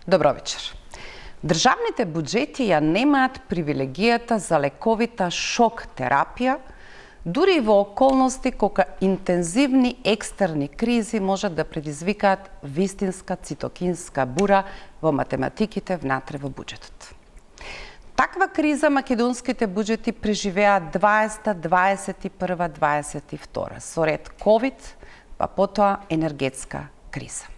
Добро вечер. Државните буџети ја немаат привилегијата за лековита шок терапија, дури и во околности кога интензивни екстерни кризи можат да предизвикаат вистинска цитокинска бура во математиките внатре во буџетот. Таква криза македонските буџети преживеа 20, 21, 22 со ред ковид, па потоа енергетска криза.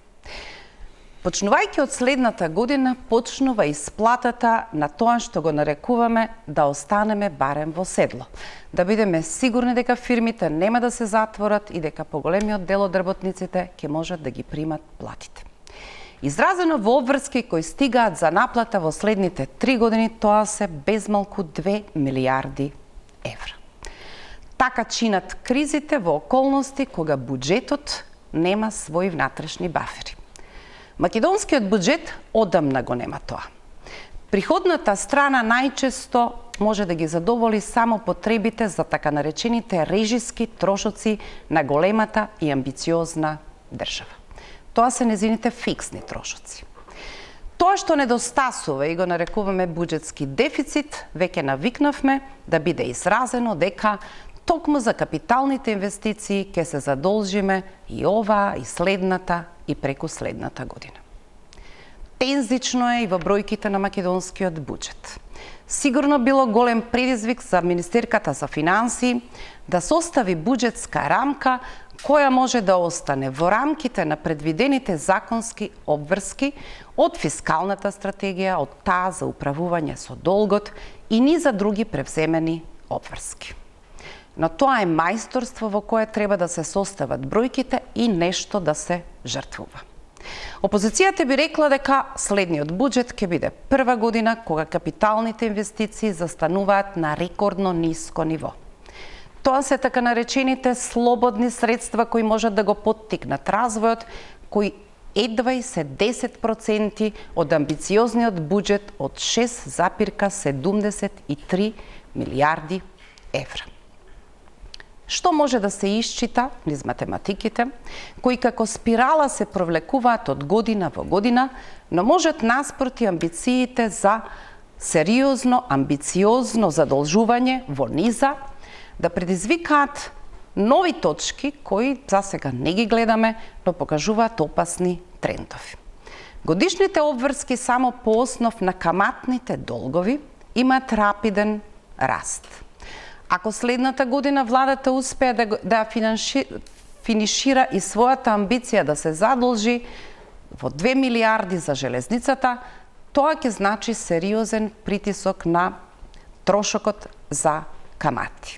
Почнувајќи од следната година, почнува исплатата на тоа што го нарекуваме да останеме барем во седло. Да бидеме сигурни дека фирмите нема да се затворат и дека поголемиот дел од работниците ќе можат да ги примат платите. Изразено во обврски кои стигаат за наплата во следните 3 години, тоа се безмалку 2 милијарди евра. Така чинат кризите во околности кога буџетот нема своји внатрешни бафери. Македонскиот буџет одамна го нема тоа. Приходната страна најчесто може да ги задоволи само потребите за така наречените режиски трошоци на големата и амбициозна држава. Тоа се незините фиксни трошоци. Тоа што недостасува и го нарекуваме буџетски дефицит, веќе навикнавме да биде изразено дека токму за капиталните инвестиции ќе се задолжиме и оваа, и следната, и преку следната година. Тензично е и во бројките на македонскиот буџет. Сигурно било голем предизвик за Министерката за финансии да состави буџетска рамка која може да остане во рамките на предвидените законски обврски од фискалната стратегија, од таа за управување со долгот и низа други превземени обврски. Но тоа е мајсторство во кое треба да се состават бројките и нешто да се жртвува. Опозицијата би рекла дека следниот буџет ќе биде прва година кога капиталните инвестиции застануваат на рекордно ниско ниво. Тоа се така наречените слободни средства кои можат да го поттикнат развојот, кои едва и се 10% од амбициозниот буџет од 6,73 милијарди евра. Што може да се исчита низ математиките, кои како спирала се провлекуваат од година во година, но можат наспроти амбициите за сериозно, амбициозно задолжување во низа, да предизвикаат нови точки кои засега не ги гледаме, но покажуваат опасни трендови. Годишните обврски само по основ на каматните долгови имаат рапиден раст. Ако следната година владата успее да финишира и својата амбиција да се задолжи во 2 милијарди за железницата, тоа ќе значи сериозен притисок на трошокот за камати.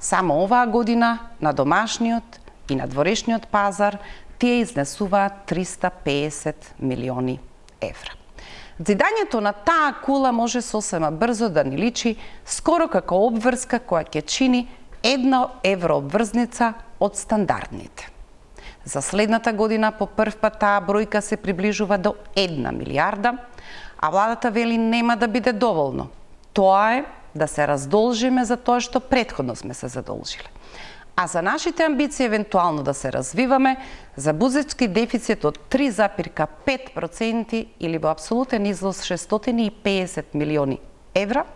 Само оваа година на домашниот и на дворешниот пазар тие изнесуваат 350 милиони евра. Зидањето на таа кула може сосема брзо да ни личи скоро како обврска која ќе чини 1 еврообврзница од стандардните. За следната година по прв пат таа бројка се приближува до 1 милијарда, а владата вели нема да биде доволно. Тоа е да се раздолжиме за тоа што претходно сме се задолжиле. А за нашите амбиции евентуално да се развиваме, за буџетски дефицит од 3,5% или во апсолутен излоз 650 милиони евра,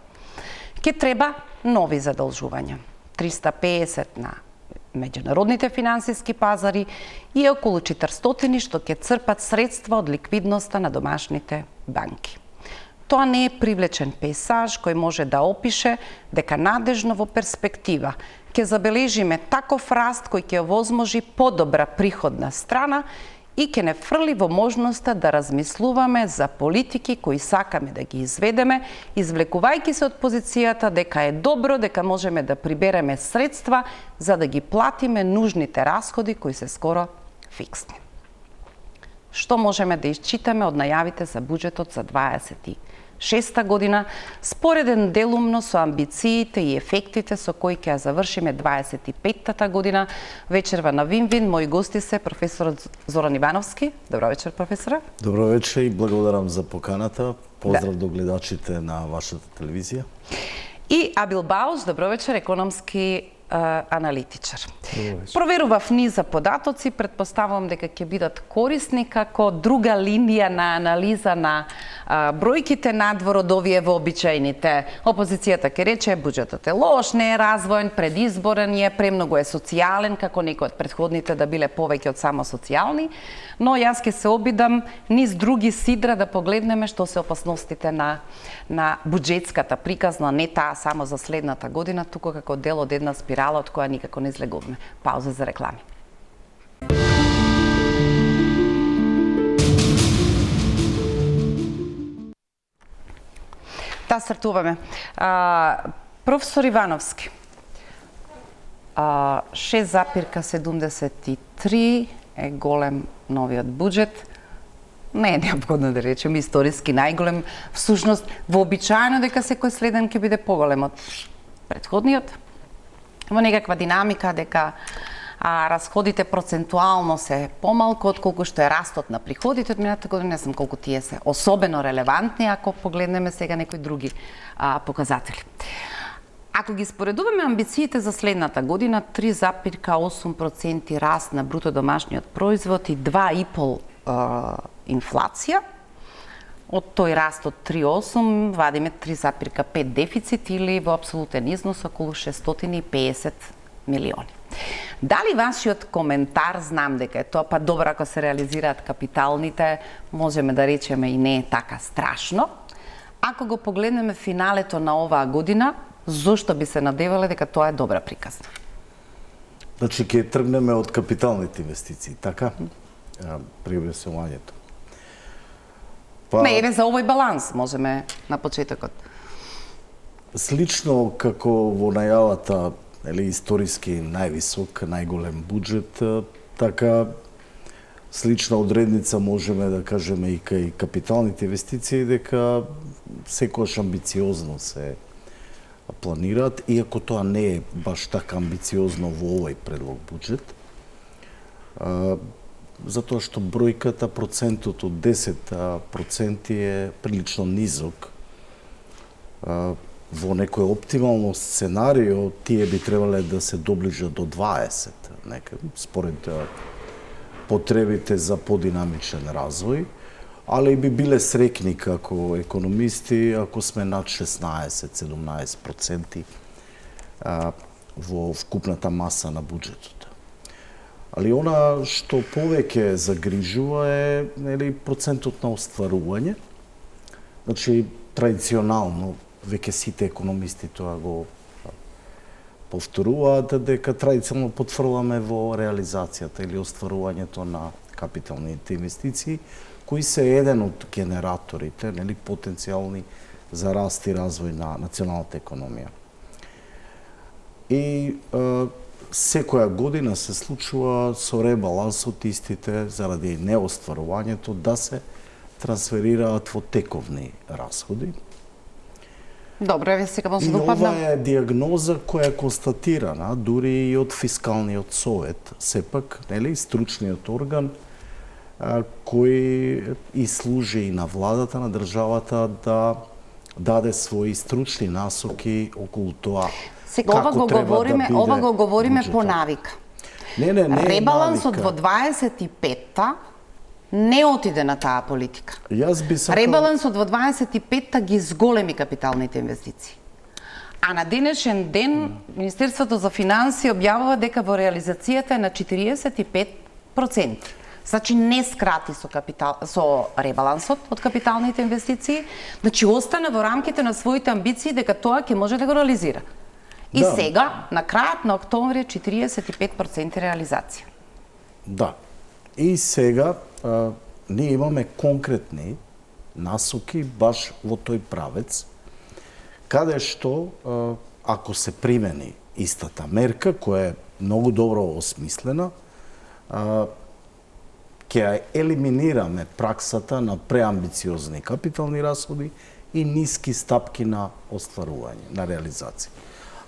ќе треба нови задолжувања. 350 на меѓународните финансиски пазари и околу 400 што ќе црпат средства од ликвидноста на домашните банки. Тоа не е привлечен пейсаж кој може да опише дека надежно во перспектива ќе забележиме таков раст кој ќе овозможи подобра приходна страна и ќе не фрли во можноста да размислуваме за политики кои сакаме да ги изведеме, извлекувајќи се од позицијата дека е добро дека можеме да прибереме средства за да ги платиме нужните расходи кои се скоро фиксни. Што можеме да исчитаме од најавите за буџетот за 26-та година, спореден делумно со амбициите и ефектите со кои ќе ја завршиме 25-та година. Вечерва на Вин-Вин, мои гости се професорот Зоран Ивановски. Добро вечер, професора. Добро вечер и благодарам за поканата. Поздрав до гледачите на вашата телевизија. И Абил Бауш, добро вечер, економски аналитичар. Проверував низа податоци, предпоставувам дека ќе бидат корисни како друга линија на анализа на бројките надвор од овие вообичајните. Опозицијата ќе рече буџетот е лош, не е развоен, предизборен е, премногу е социјален, како некои од претходните да биле повеќе од само социјални, но јас ќе се обидам низ други сидра да погледнеме што се опасностите на буџетската приказна, не таа само за следната година, туку како дел од една спирала од која никако не излегуваме. Пауза за реклами. Стартуваме. Професор Ивановски, 6,73 е голем новиот буџет. Не е неопходно да речем историски најголем. Всушност, вообичаено дека секој следен ќе биде поголем од претходниот. Во некаква динамика дека расходите процентуално се помалку отколку што е растот на приходите од минатата година. Не знам колку тие се особено релевантни ако погледнеме сега некои други показатели. Ако ги споредуваме амбициите за следната година, 3,8% раст на бруто домашниот производ и 2,5% инфлација, од тој раст од 3,8 вадиме 3,5 дефицит или во апсолутен износ околу 650 милиони. Дали вашиот коментар, знам дека е тоа па добро ако се реализираат капиталните, можеме да речеме и не е така страшно. Ако го погледнеме финалето на оваа година, зошто би се надевале дека тоа е добра приказна? Значи, ќе тргнеме од капиталните инвестиции, така? При објаснувањето. Не, еве за овој баланс можеме на почетокот. Слично како во најавата, историски највисок, најголем буџет, така слична одредница можеме да кажеме и кај капиталните инвестиции, дека секојаш амбициозно се планираат, иако тоа не е баш така амбициозно во овој предлог буџет. Затоа што бројката, процентот од 10% е прилично низок. Во некој оптимално сценарио тие би требале да се доближат до 20, според потребите за подинамичен развој, ali bi bile srekni како економисти ако сме над 16-17% во вкупната маса на буџетот. Ali она што повеќе загрижува е процентот на остварување. Значи, традиционално, веќе сите економисти тоа го повторуваат, дека традиционално потврдуваме во реализацијата или остварувањето на капиталните инвестиции, кои се еден од генераторите, потенцијални за раст и развој на националната економија. И секоја година се случува со ребалансот истите заради неостварувањето да се трансферираат во тековни расходи. Добро, еве сега може да упаднам. И ова е диагноза која е констатирана дури и од фискалниот совет, сепак, стручниот орган кој и служи и на владата на државата да даде своји стручни насоки околу тоа. Сега ова го говориме по навика. Не ребалансот во 25-та не отиде на таа политика. Ребалансот во 25-та ги зголеми капиталните инвестиции. А на денешен ден Министерството за финансии објавува дека во реализацијата е на 45%. Значи не скрати со ребалансот од капиталните инвестиции, значи остана во рамките на своите амбиции дека тоа ќе може да го реализира. И сега, на крајот на октомври, 45% реализација. Да. И сега ние имаме конкретни насоки баш во тој правец, каде што, ако се примени истата мерка, која е многу добро осмислена, ќе елиминираме праксата на преамбициозни капитални расходи и ниски стапки на остварување, на реализација.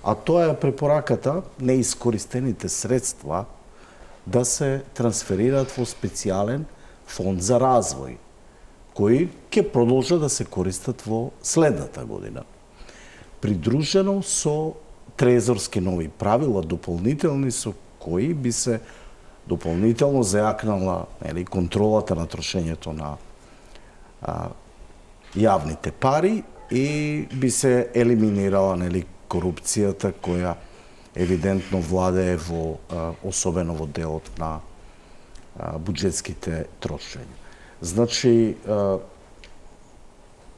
А тоа е препораката неискористените средства да се трансферираат во специјален фонд за развој, кои ќе продолжат да се користат во следната година. Придружено со трезорски нови правила, дополнителни, со кои би се дополнително зајакнала контролата на трошењето на јавните пари и би се елиминирала корупцијата која евидентно владее особено во делот на буџетските трошења. Значи,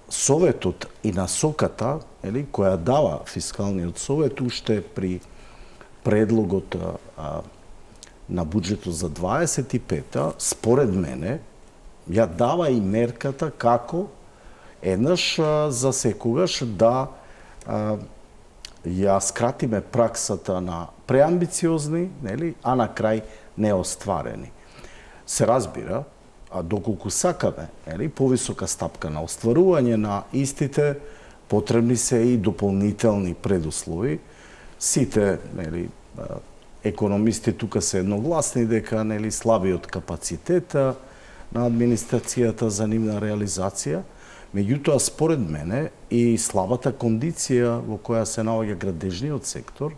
Советот и насоката, која дава фискалниот совет уште при предлогот на буџетот за 25-та, според мене, ја дава и мерката како еднаш за секогаш да ја скратиме праксата на преамбициозни, а на крај неостварени. Се разбира, а доколку сакаме повисока стапка на остварување на истите, потребни се и дополнителни предуслови. Сите економисти тука се едногласни дека слабиот капацитет на администрацијата за нивна реализација, меѓутоа според мене и слабата кондиција во која се наоѓа градежниот сектор,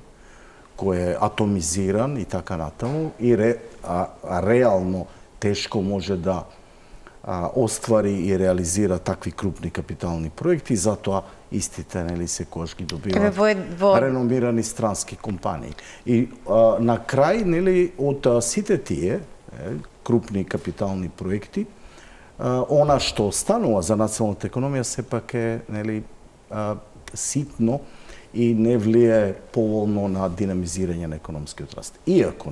кој е атомизиран и така натаму, и реално тешко може да оствари и реализира такви крупни капитални проекти, затоа истите секогаш ги добиваат реномирани странски компании. И на крај од сите тие крупни капитални проекти, она што останува за националната економија сепак е ситно и не влие поволно на динамизирање на економскиот раст. Иако,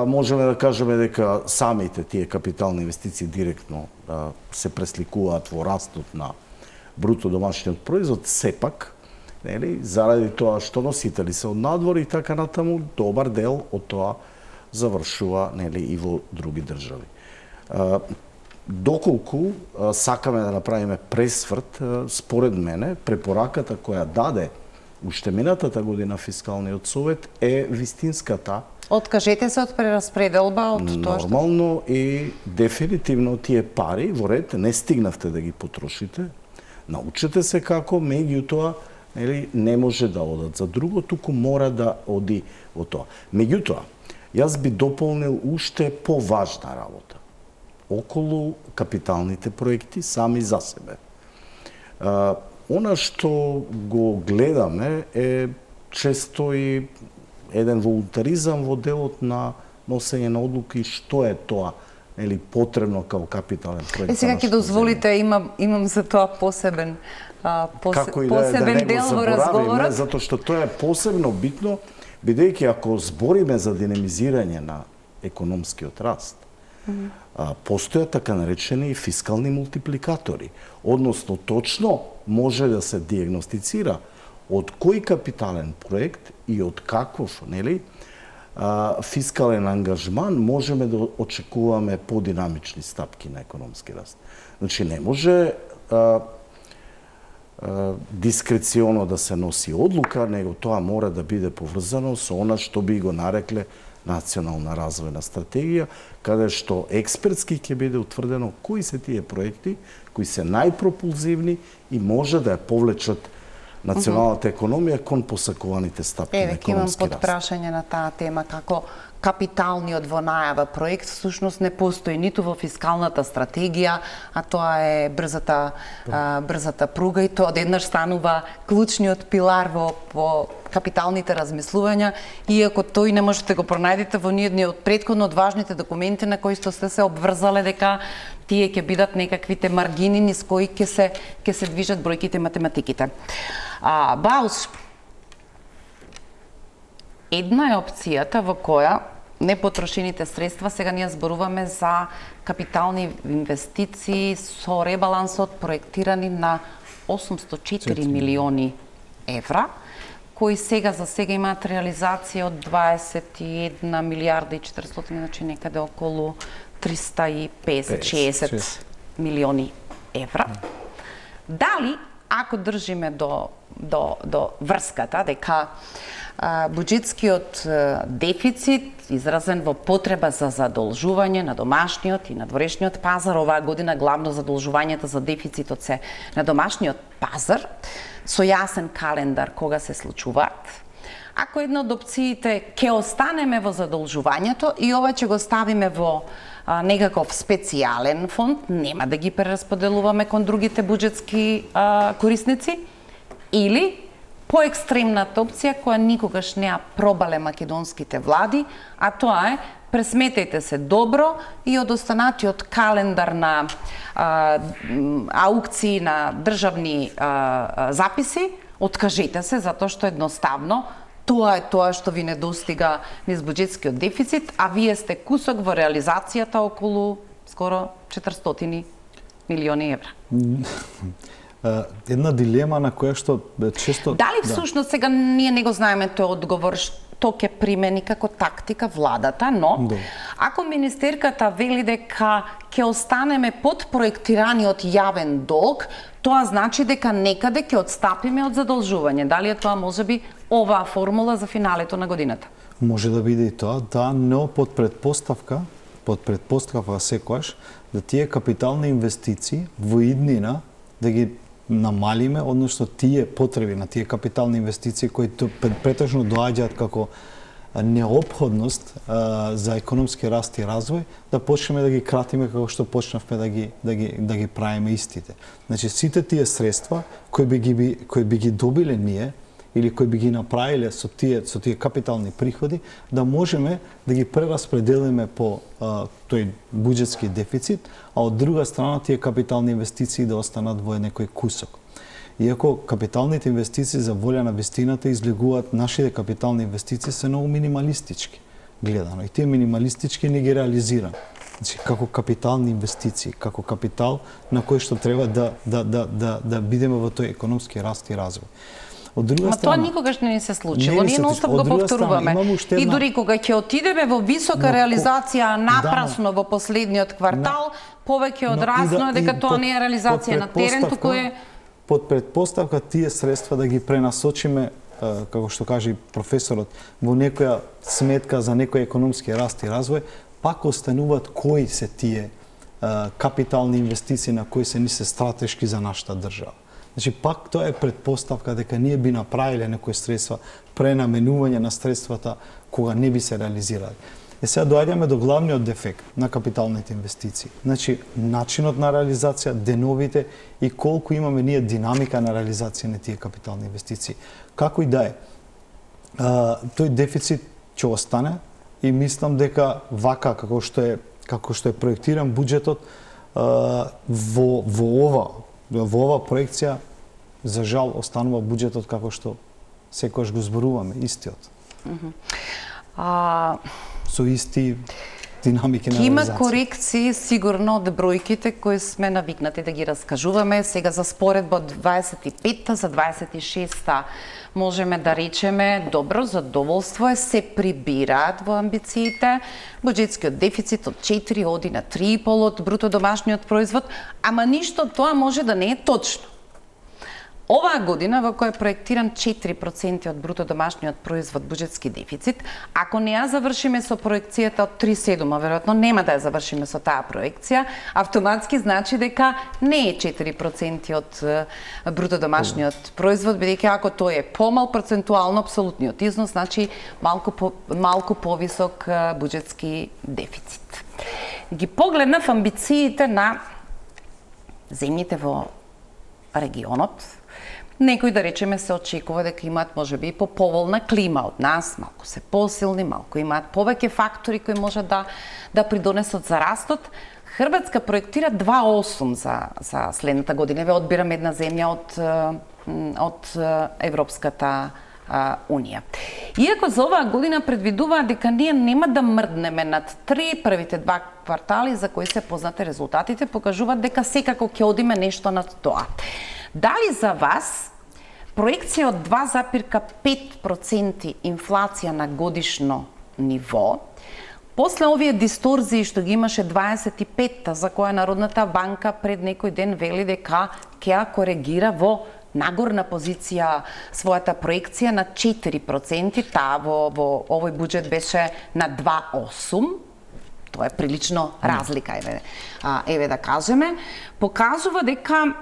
можеме да кажеме дека самите тие капитални инвестиции директно се пресликуваат во растот на бруто домашниот производ, сепак, заради тоа што носители се од надвор и така натаму, добар дел од тоа завршува и во други држави. Доколку сакаме да направиме пресврт, според мене, препораката која даде уште минатата година фискалниот совет е вистинската. Откажете се од прераспределба од тоа што... Нормално и дефинитивно тие пари во ред не стигнавте да ги потрошите. Научете се како, меѓутоа не може да одат за друго, туку мора да оди во тоа. Меѓутоа, јас би дополнил уште поважна работа околу капиталните проекти сами за себе. Она што го гледаме е често и еден волунтаризам во делот на носење на одлуки што е тоа потребно како капитален проект. Сега ќе дозволите, имам за тоа посебен дел во разговорот. Затоа што тоа е посебно битно, бидејќи ако збориме за динамизирање на економскиот раст, постојат така наречени фискални мултипликатори. Односно, точно може да се диагностицира од кој капитален проект и од каков фискален ангажман можеме да очекуваме подинамични стапки на економски раст. Значи, не може дискреционо да се носи одлука, него тоа мора да биде поврзано со она што би го нарекле национална развојна стратегија, каде што експертски ќе биде утврдено кои се тие проекти, кои се најпропулзивни и може да ја повлечат националната економија кон посакуваните стапки на економски раст. Имам подпрашање на таа тема, како капиталниот во најава проект всушност не постои ниту во фискалната стратегија, а тоа е брзата пруга и тоа одеднаш станува клучниот пилар во капиталните размислувања, иако тој не можете го пронајдете во ниедни од претходно од важните документи на кои сте се обврзале дека тие ќе бидат некаквите маргини низ кои ќе се движат бројките и математиките. Баус, една е опцијата во која непотрошените средства, сега ние зборуваме за капитални инвестиции со ребалансот проектирани на 804 милиони евра, кои сега за сега имаат реализација од 21 милиарда и 400, значи некаде околу 350-60 милиони евра. Дали ако држиме до врската дека буџетскиот дефицит изразен во потреба за задолжување на домашниот и на дворешниот пазар, оваа година главно задолжувањата за дефицитот се на домашниот пазар, со јасен календар кога се случуваат. Ако една од опциите ќе останеме во задолжувањето и ова ќе го ставиме во некаков специјален фонд, нема да ги прерасподелуваме кон другите буџетски корисници, или поекстремната опција која никогаш не ја пробале македонските влади, а тоа е пресметајте се добро и од останатиот календар на аукции на државни записи, откажете се затоа што едноставно тоа е тоа што ви недостига низ буџетскиот дефицит, а вие сте кусок во реализацијата околу скоро 400 милиони евра. Една дилема на која што често... Дали всушност сега ние не го знаеме тој одговор што ќе примени како тактика владата, но ако министерката вели дека ќе останеме под проектираниот јавен долг, тоа значи дека некаде ќе отстапиме од задолжување. Дали е тоа можеби оваа формула за финалето на годината? Може да биде и тоа, да, но под предпоставка секојаш да тие капитални инвестиции во иднина да ги намалиме, односно тие потреби на тие капитални инвестиции кои претежно доаѓаат како неопходност за економски раст и развој, да почнеме да ги кратиме како што почнавме да ги правиме истите. Значи сите тие средства кои би ги добиле ние или кои би ги направиле со тие капитални приходи, да можеме да ги прераспределиме по тој буџетски дефицит, а од друга страна тие капитални инвестиции да останат во некој кусок. Иако капиталните инвестиции за волја на вистината излегуваат, нашите капитални инвестиции се многу минималистички гледано и тие минималистички не ги реализираме. Значи како капитални инвестиции, како капитал на кој што треба да бидеме во тој економски раст и развој. Од друга страна, тоа никогаш не ни се случило. Ние нонстоп го повторуваме. И дури кога ќе отидеме во висока реализација напрасно во последниот квартал, повеќе од разно е дека тоа не е реализација на терен, туку е под предпоставка тие средства да ги пренасочиме, како што каже професорот, во некоја сметка за некој економски раст и развој, пак остануваат кои се тие капитални инвестиции на кои се стратешки за нашата држава. Значи, пак тоа е предпоставка дека ние би направиле некои средства, пренаменување на средствата кога не би се реализирали. Сега доаѓаме до главниот дефект на капиталните инвестиции. Значи, начинот на реализација, деновите и колку имаме ние динамика на реализација на тие капитални инвестиции. Како и да е, тој дефицит ќе остане и мислам дека вака како што е проектиран буџетот во ова проекција, за жал, останува буџетот како што секогаш го зборуваме, истиот. Со исти динамики на реализација. Има корекции сигурно од бројките кои сме навикнати да ги раскажуваме. Сега за споредба од 25-та за 26-та можеме да речеме добро задоволство е, се прибираат во амбициите. Буџетскиот дефицит од 4 оди на 3,5 од бруто домашниот производ, ама ништо тоа може да не е точно. Оваа година во која е проектиран 4% од бруто домашниот производ буџетски дефицит, ако не ја завршиме со проекцијата од 3,7, а веројатно нема да ја завршиме со таа проекција, автоматски значи дека не е 4% од бруто домашниот производ, бидејќи ако тој е помал процентуално апсолутниот износ, значи малку повисок буџетски дефицит. Ги погледнав амбициите на земјите во регионот. Некои, да речеме, се очекува дека имаат можеби и поповолна клима од нас, малку се посилни, малку имаат повеќе фактори кои можат да придонесат за растот. Хрватска проектира 2,8 за следната година. Ве одбирам една земја од Европската Унија. Иако за оваа година предвидуваат дека ние нема да мрднеме над 3, првите 2 квартали за кои се познати резултатите покажуваат дека секако ќе одиме нешто над тоа. Дали за вас проекција од 2,5% инфлација на годишно ниво, после овие дисторзии што ги имаше 25-та, за која Народната банка пред некој ден вели дека ќе ја коригира во нагорна позиција својата проекција на 4%, таа во овој буџет беше на 2,8%. Тоа е прилично разлика, еве да кажеме, покажува дека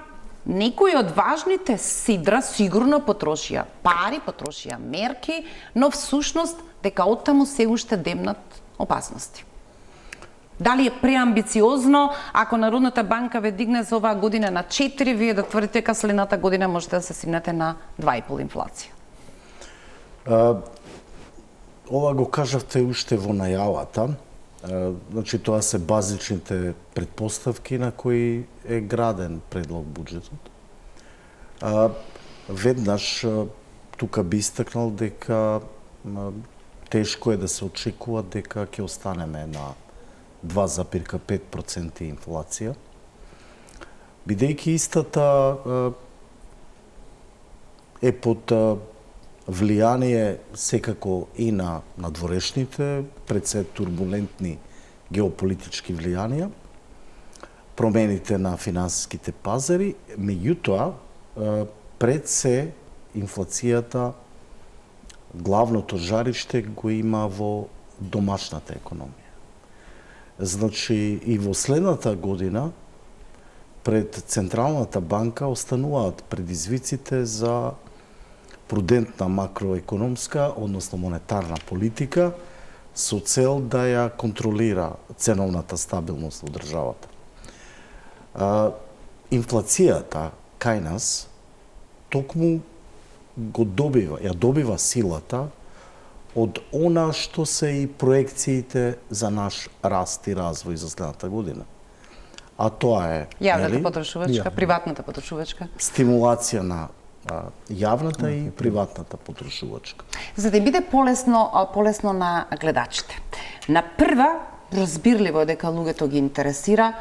некои од важните сидра сигурно потрошија пари, потрошија мерки, но всушност дека оттаму се уште демнат опасности. Дали е преамбициозно, ако Народната банка ве дигне за оваа година на 4, вие да тврдите дека следната година можете да се стигнете на 2,5 инфлација? Ова го кажавте уште во најавата. Значи, тоа се базичните предпоставки на кои е граден предлог буџетот. Веднаш, тука би истакнал дека тешко е да се очекува дека ќе останеме на 2,5% инфлација, бидејќи истата е под влијание секако и на надворешните, пред се турбулентни геополитички влијанија, промените на финансиските пазари, меѓутоа пред се инфлацијата главното жариште го има во домашната економија. Значи и во следната година пред Централната банка остануваат предизвиците за прудентна макроекономска, односно монетарна политика со цел да ја контролира ценовната стабилност во државата. Инфлацијата кај нас токму ја добива силата од она што се и проекциите за наш раст и развој за следната година. А тоа е јавната потрошувачка, приватната потрошувачка, стимулација на јавната и приватната потрошувачка. За да биде полесно на гледачите. На прва, разбирливо е дека луѓето ги интересира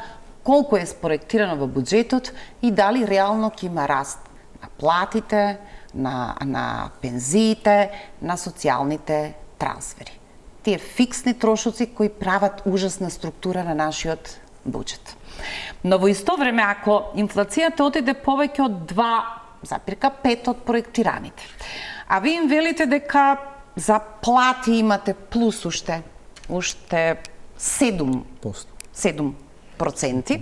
колку е спроектирано во буџетот и дали реално ќе има раст на платите, на пензиите, на социјалните трансфери. Тие фиксни трошоци кои прават ужасна структура на нашиот буџет. Но во исто време, ако инфлацијата отиде повеќе од 2,5 од проектираните, а ви им велите дека за плати имате плюс уште 7%,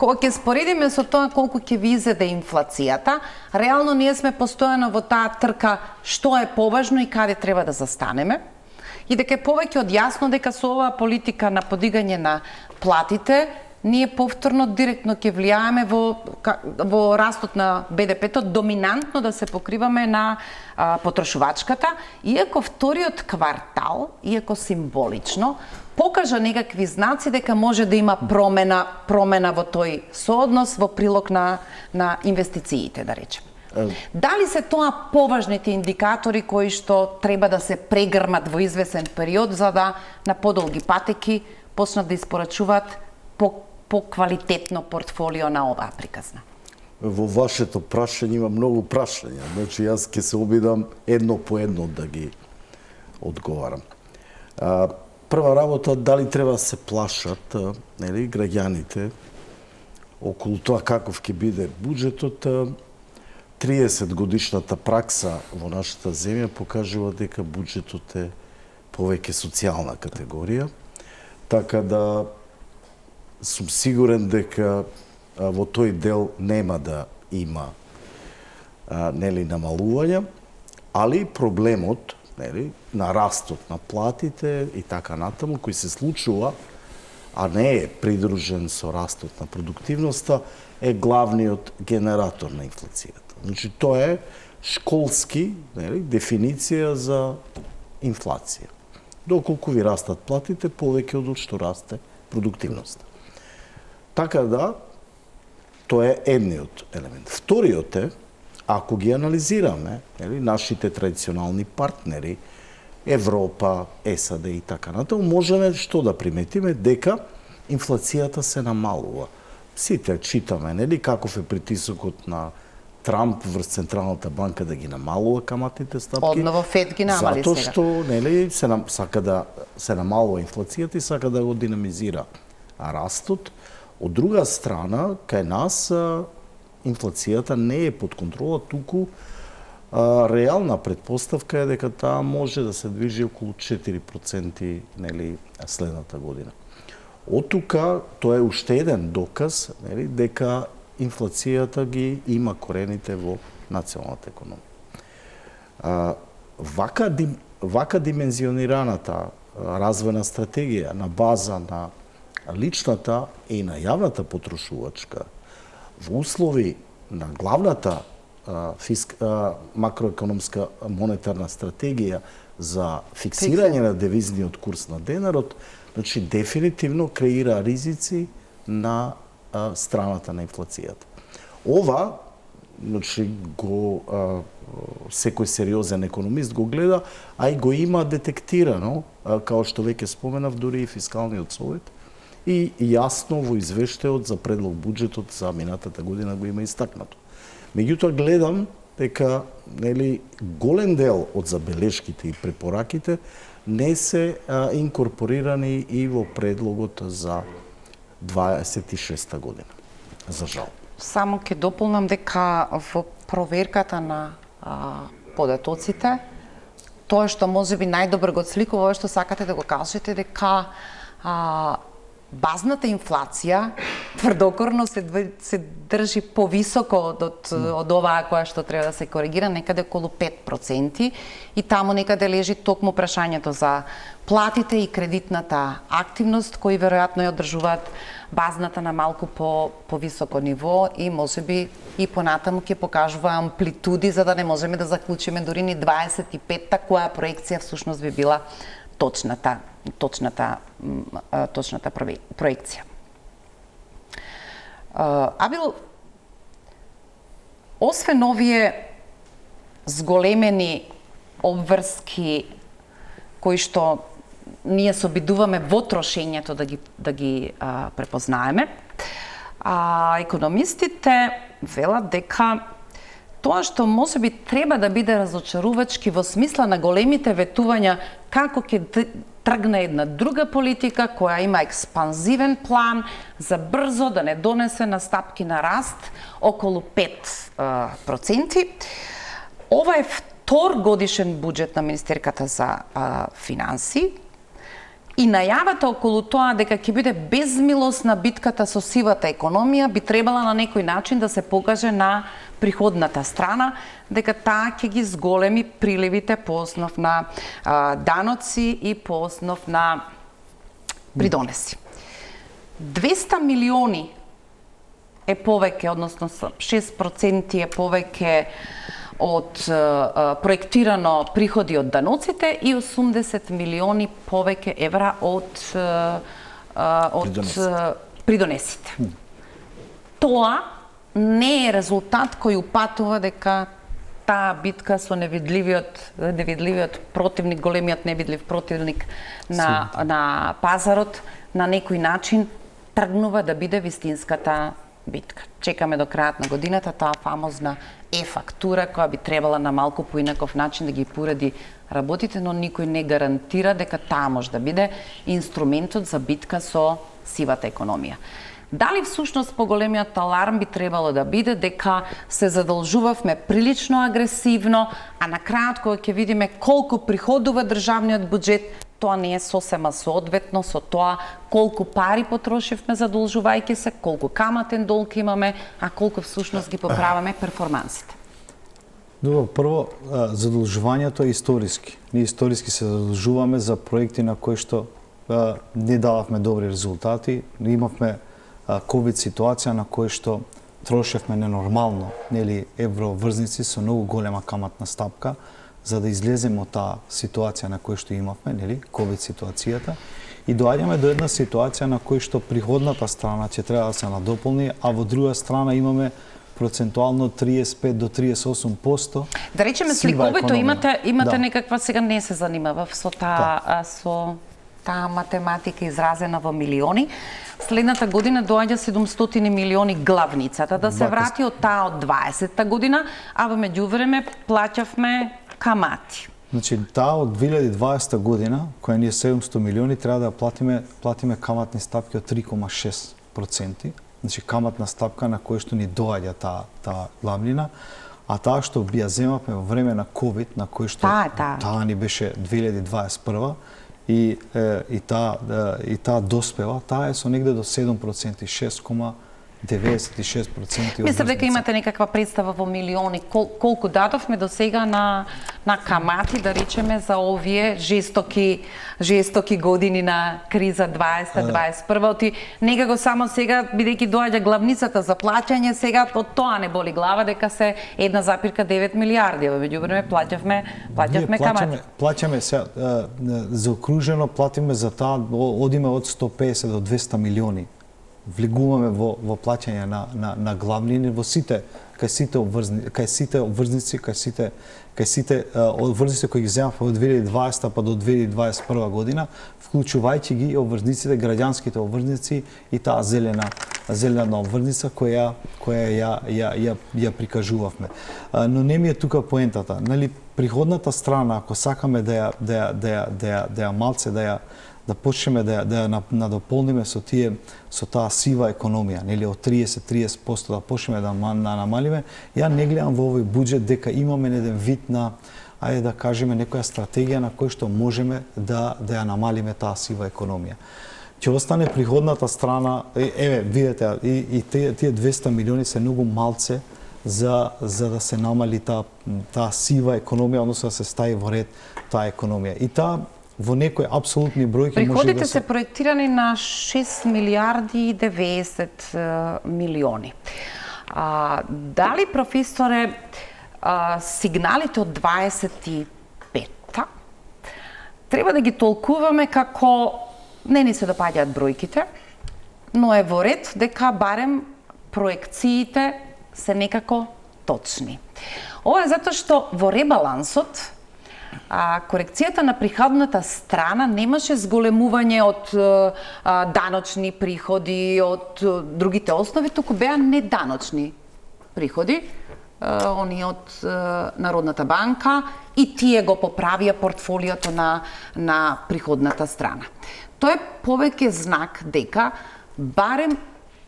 кога ќе споредиме со тоа колку ќе ви изеде инфлацијата, реално ние сме постојано во таа трка што е поважно и каде треба да застанеме, и дека е повеќе од јасно дека со оваа политика на подигање на платите, ние повторно директно ќе влијаеме во растот на БДП-то, доминантно да се покриваме на потрошувачката, иако вториот квартал, иако символично, покажа некакви знаци дека може да има промена во тој сооднос во прилог на инвестициите, да речем. Дали се тоа поважните индикатори кои што треба да се прегрмат во извесен период за да на подолги патеки почнат да испорачуваат по-квалитетно портфолио на оваа приказна? Во вашето прашање има многу прашања, значи јас ќе се обидам едно по едно да ги одговарам. Прва работа, дали треба да се плашат граѓаните околу тоа каков ќе биде буџетот. 30 годишната пракса во нашата земја покажува дека буџетот е повеќе социјална категорија, така да сум сигурен дека во тој дел нема да има намалување, али проблемот на растот на платите и така натаму, кој се случува, а не е придружен со растот на продуктивноста, е главниот генератор на инфлацијата. Значи, тоа е школски дефиниција за инфлација. Доколку ви растат платите, повеќе од што расте продуктивноста. Така да, тоа е едниот елемент. Вториот е, ако ги анализираме нашите традиционални партнери, Европа, САД и така натаму, можеме што да приметиме дека инфлацијата се намалува. Сите читаме, каков е притисокот на Трамп врз Централната банка да ги намалува каматните стапки. Одново ФЕД ги намали сега. Затоа што сака да се намалува инфлацијата и сака да го динамизира растот. Од друга страна, кај нас инфлацијата не е под контрола, туку реална предпоставка е дека таа може да се движи околу 4% нели следната година. Од тука тоа е уште еден доказ нели дека инфлацијата ги има корените во националната економија. Вака димензионираната развојна стратегија на база на личната и на јавната потрошувачка во услови на главната макроекономска монетарна стратегија за фиксирање на девизниот курс на денарот, значи дефинитивно креира ризици на страната на инфлацијата. Ова, значи го секој сериозен економист го гледа, а и го има детектирано, као што веќе споменав, дури и фискалниот совет, и јасно во извештајот за предлог буџетот за минатата година го има истакнато. Меѓутоа гледам дека нели голем дел од забелешките и препораките не се инкорпорирани и во предлогот за 26-та година. За жал. Само ќе дополнам дека во проверката на податоците, тоа што можеби најдобро го отсликува, што сакате да го кажете, дека базната инфлација тврдокорно се држи повисоко од оваа која што треба да се коригира, некаде околу 5%, и таму некаде лежи токму прашањето за платите и кредитната активност, кои веројатно ја одржуваат базната на малку по-високо ниво и можеби и понатаму ќе покажува амплитуди за да не можеме да заклучиме дури ни 25-та која проекција всушност би била точната проекција. Абил, освен овие зголемени обврски кои што ние се обидуваме во трошењето да ги препознаеме, економистите велат дека тоа што можеби треба да биде разочарувачки во смисла на големите ветувања како ќе тргне една друга политика која има експанзивен план за брзо да не донесе настапки на раст околу 5%. Ова е втор годишен буџет на Министерката за финанси и најавата околу тоа дека ќе биде безмилосна битката со сивата економија би требала на некој начин да се покаже на приходната страна, дека таа ќе ги зголеми приливите по основ на даноци и по основ на придонеси. 200 милиони е повеќе, односно 6% е повеќе од проектирано приходи од даноците и 80 милиони повеќе евра од придонесите. Тоа не е резултат кој упатува дека таа битка со невидливиот противник, големиот невидлив противник на пазарот на некој начин тргнува да биде вистинската битка. Чекаме до крајот на годината таа фамозна фактура која би требала на малку поинаков начин да ги поради работите, но никој не гарантира дека таа може да биде инструментот за битка со сивата економија. Дали всушност поголемиот аларм би требало да биде дека се задолжувавме прилично агресивно, а на крајот кога ќе видиме колку приходува државниот буџет, тоа не е сосема соодветно со тоа колку пари потрошивме задолжувајќи се, колку каматен долг имаме, а колку всушност ги поправаме перформансите. Добро, прво, задолжувањето е историски. Ние историски се задолжуваме за проекти на кои што не дававме добри резултати, имавме ковид ситуација на кој што трошевме ненормално, нели, евроврзници со многу голема каматна стапка, за да излеземе од таа ситуација на кој што имавме, нели, ковид ситуацијата, и доаѓаме до една ситуација на кој што приходната страна ќе треба да се надополни, а во друга страна имаме процентуално 35 до 38%. Да речеме, сликовито имате некаква, сега не се занимавав со таа математика изразена во милиони. Следната година доаѓа 700 милиони главницата да се врати од таа од 20-та година, а во меѓувреме плаќавме камати. Значи, таа од 2020 година, која ни е 700 милиони, треба да платиме каматни стапки од 3,6%, значи каматна стапка на која што ни доаѓа таа главнина, а таа што би ја земавме во време на ковид, на кој што таа ни беше 2021 и таа доспева, таа е со негде до 7%, 6,96%. Мислам дека имате некаква представа во милиони колку дадовме до сега на камати, да речеме, за овие жестоки години на криза 20-21. Оти некако само сега, бидејќи доаѓа главницата за плаќање, сега од тоа не боли глава дека се 1,9 милиарди. Во меѓувреме плаќавме камати. Плаќаме се заокружено, платиме за таа, одиме од 150 до 200 милиони. Влегуваме во плаќање на главнини во сите обврзници кои ги земавме од 2020 па до 2021 година, вклучувајќи ги и обврзниците, граѓанските обврзници и таа зелена обврзница која ја прикажувавме. Но не ми е тука поентата. Нели, приходната страна, ако сакаме да ја малце да почнеме да ја надополниме со таа сива економија, нели, од 30% да почнеме да намалиме, ја не гледам во овој буџет дека имаме еден вид на, ајде да кажеме, некоја стратегија на кој што можеме да ја намалиме таа сива економија. Ќе остане приходната страна, видете, и тие 200 милиони се многу малце за да се намали таа сива економија, односно да се стави во ред таа економија. И таа во некои апсолутни бројки може да се... Приходите се проектирани на 6 милиарди и 90 милиони. Дали, професоре, сигналите од 25-та треба да ги толкуваме како не ни се допаѓаат бројките, но е во ред дека барем проекциите се некако точни. Ова е затоа што во ребалансот корекцијата на приходната страна немаше зголемување од даночни приходи, од другите основи, туку беа неданочни приходи, они од Народната банка, и тие го поправија портфолиото на приходната страна. Тоа е повеќе знак дека барем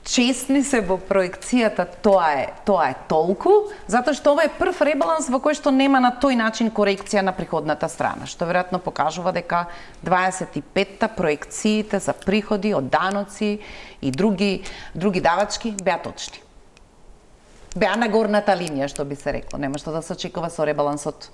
честни се во проекцијата, тоа е толку, затоа што ова е прв ребаланс во кој што нема на тој начин корекција на приходната страна, што веројатно покажува дека 25-та проекциите за приходи од даноци и други давачки беа точни. Беа на горната линија, што би се рекло. Нема што да се очекува со ребалансот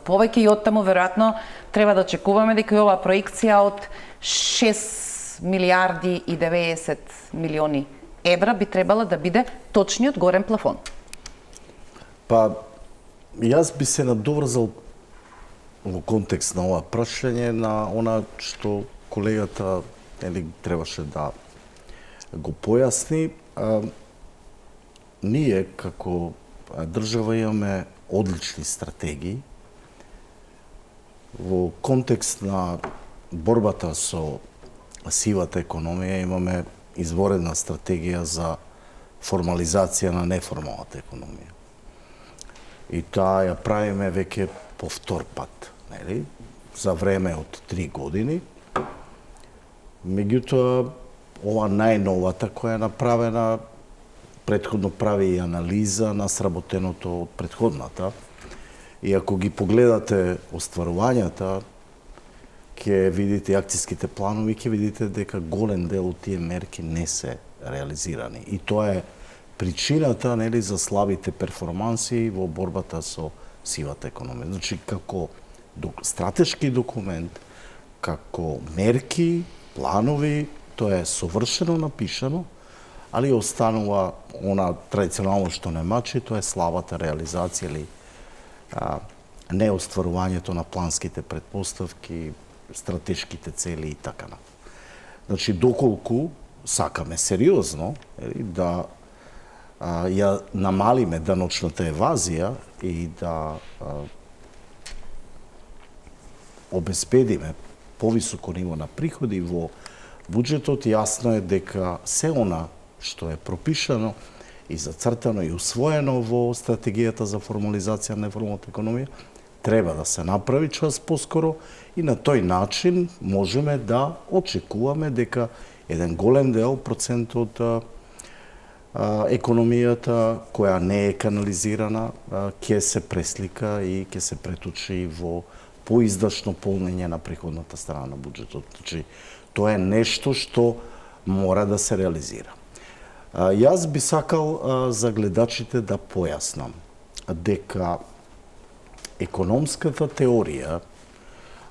повеќе, и оттаму веројатно треба да очекуваме дека и оваа проекција од 6 милиарди и 90 милиони евра би требала да биде точниот горен плафон. Па, јас би се надоврзал во контекст на ова прашање на она што колегата требаше да го појасни. Ние како држава имаме одлични стратегии во контекст на борбата со сивата економија. Имаме изворена стратегија за формализација на неформалната економија. И таа ја правиме веќе по втор пат, нели? За време од 3 години. Меѓутоа, ова најновата која е направена, претходно прави и анализа на сработеното од претходната. И ако ги погледате остварувањата, ќе видите акцијските планови, ќе видите дека голем дел од тие мерки не се реализирани. И тоа е причината, нели, за слабите перформанси во борбата со сивата економија. Значи, како стратешки документ, како мерки, планови, тоа е совршено напишано, али останува она традиционално што не мачи, тоа е слабата реализација или неостварувањето на планските претпоставки, стратешките цели и така на. Значи, доколку сакаме сериозно да ја намалиме даночната евазија и да обезбедиме повисоко ниво на приходи во буџетот, јасно е дека се она што е пропишано и зацртано и усвоено во стратегијата за формализација на неформалната економија треба да се направи час поскоро, и на тој начин можеме да очекуваме дека еден голем дел, процент од економијата која не е канализирана ќе се преслика и ќе се преточи во поиздашно полнење на приходната страна на буџетот. Значи, тоа е нешто што мора да се реализира. Јас би сакал за гледачите да појаснам дека економската теорија,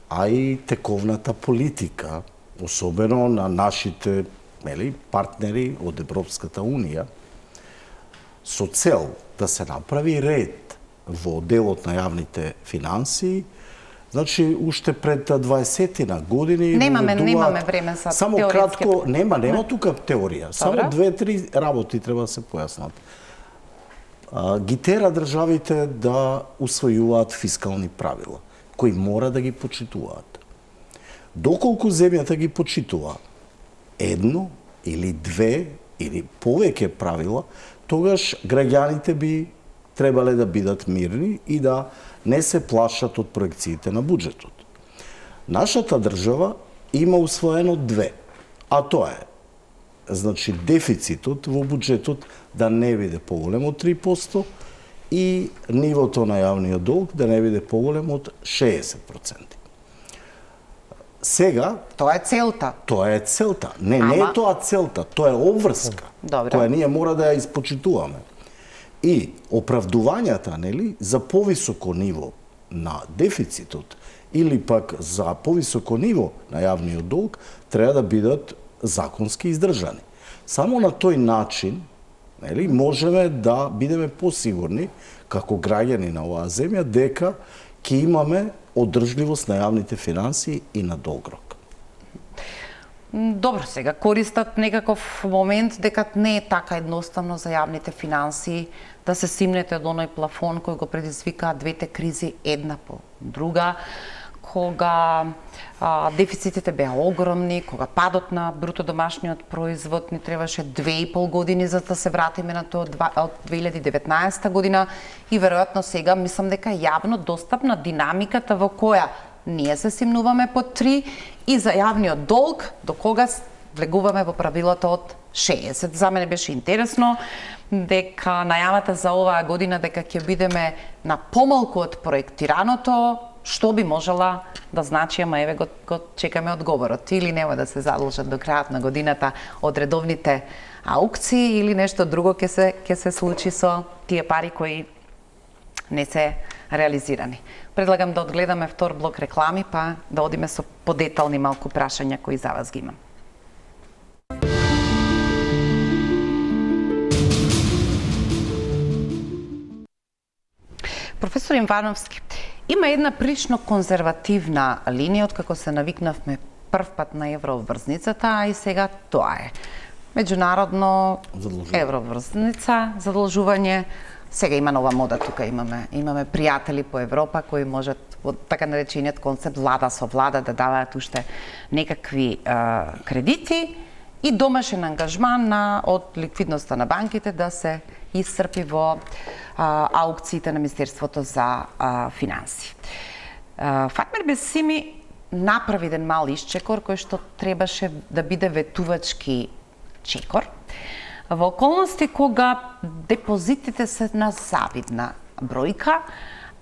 а и тековната политика, особено на нашите партнери од Европската Унија, со цел да се направи ред во делот на јавните финансии, значи уште пред 20-тина години немаме време за само теоретски. кратко, нема тука теорија, само 2-3 работи треба да се појаснат. Ги тера државите да усвојуваат фискални правила, кои мора да ги почитуваат. Доколку земјата ги почитува едно или две или повеќе правила, тогаш граѓаните би требале да бидат мирни и да не се плашат од проекциите на буџетот. Нашата држава има усвоено две, а тоа е, значи, дефицитот во буџетот да не биде поголем од 3% и нивото на јавниот долг да не биде поголем од 60%. Сега Тоа е целта. Тоа е целта. Не е тоа целта, тоа е обврска која ние мора да ја испочитуваме. И оправдувањата, нели, за повисоко ниво на дефицитот или пак за повисоко ниво на јавниот долг треба да бидат законски издржани. Само на тој начин, нели, можеме да бидеме посигурни како граѓани на оваа земја дека ќе имаме одржливост на јавните финансии и на долг рок. Добро, сега користат некаков момент дека не е така едноставно за јавните финансии да се симнете од оној плафон кој го предизвикаа двете кризи една по друга, кога дефицитите беа огромни, кога падот на бруто домашниот производ ни требаше 2,5 години за да се вратиме на тоа од 2019 година и веројатно сега мислам дека јавно достапна динамиката во која ние се симнуваме по 3 и за јавниот долг до кога влегуваме во правилото од 60. За мене беше интересно дека најавата за оваа година дека ќе бидеме на помалку од проектираното, што би можела да значи, ама еве го чекаме одговорот. Или нема да се задолжат до крајот на годината од редовните аукции или нешто друго ќе се случи со тие пари кои не се реализирани. Предлагам да одгледаме втор блок реклами, па да одиме со подетални малку прашања кои за вас ги имам. Професор Ивановски, има една прилично конзервативна линија откако се навикнавме прв пат на еврообврзницата, а и сега тоа е. Меѓународно еврообврзница, задолжување. Сега има нова мода, тука имаме пријатели по Европа кои можат во така наречениот концепт влада со влада да даваат уште некакви кредити и домашен ангажман од ликвидноста на банките да се исцрпи во аукциите на Министерството за финансии. Фатмир Бесими направи еден мал исчекор кој што требаше да биде ветувачки чекор во околности кога депозитите се на завидна бројка,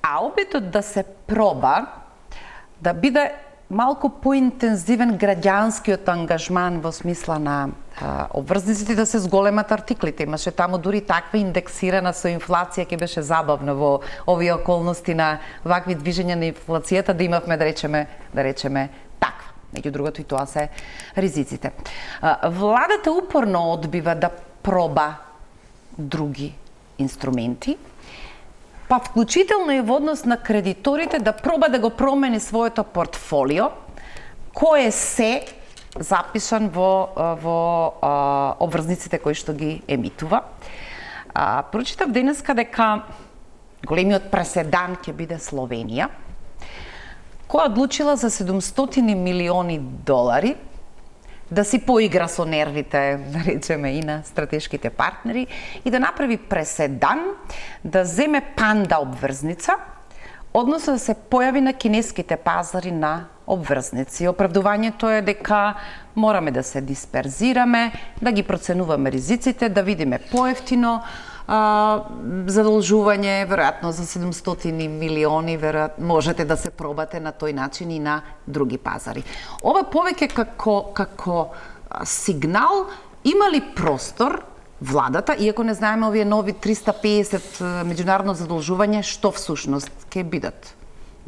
а обетот да се проба да биде малку поинтензивен граѓанскиот ангажман во смисла на обврзниците да се зголемат артиклите. Имаше таму дури таква индексирана со инфлација, ќе беше забавно во овие околности на вакви движења на инфлацијата да имавме да речеме таква. Меѓу другото и тоа се ризиците. Владата упорно одбива да проба други инструменти, па вклучително и во однос на кредиторите да проба да го промени своето портфолио, кое се запишан во обврзниците кои што ги емитува. Прочитав денеска дека големиот преседан ќе биде Словенија, која одлучила за 700 милиони долари да си поигра со нервите, да речеме, и на стратешките партнери и да направи преседан да земе панда обврзница, односно да се појави на кинеските пазари на обврзници. Оправдувањето е дека мораме да се дисперзираме, да ги проценуваме ризиците, да видиме поевтино задолжување, веројатно за 700 милиони, можете да се пробате на тој начин и на други пазари. Ова повеќе како сигнал има ли простор владата, иако не знаеме овие нови 350 меѓународно задолжување, што всушност ќе бидат?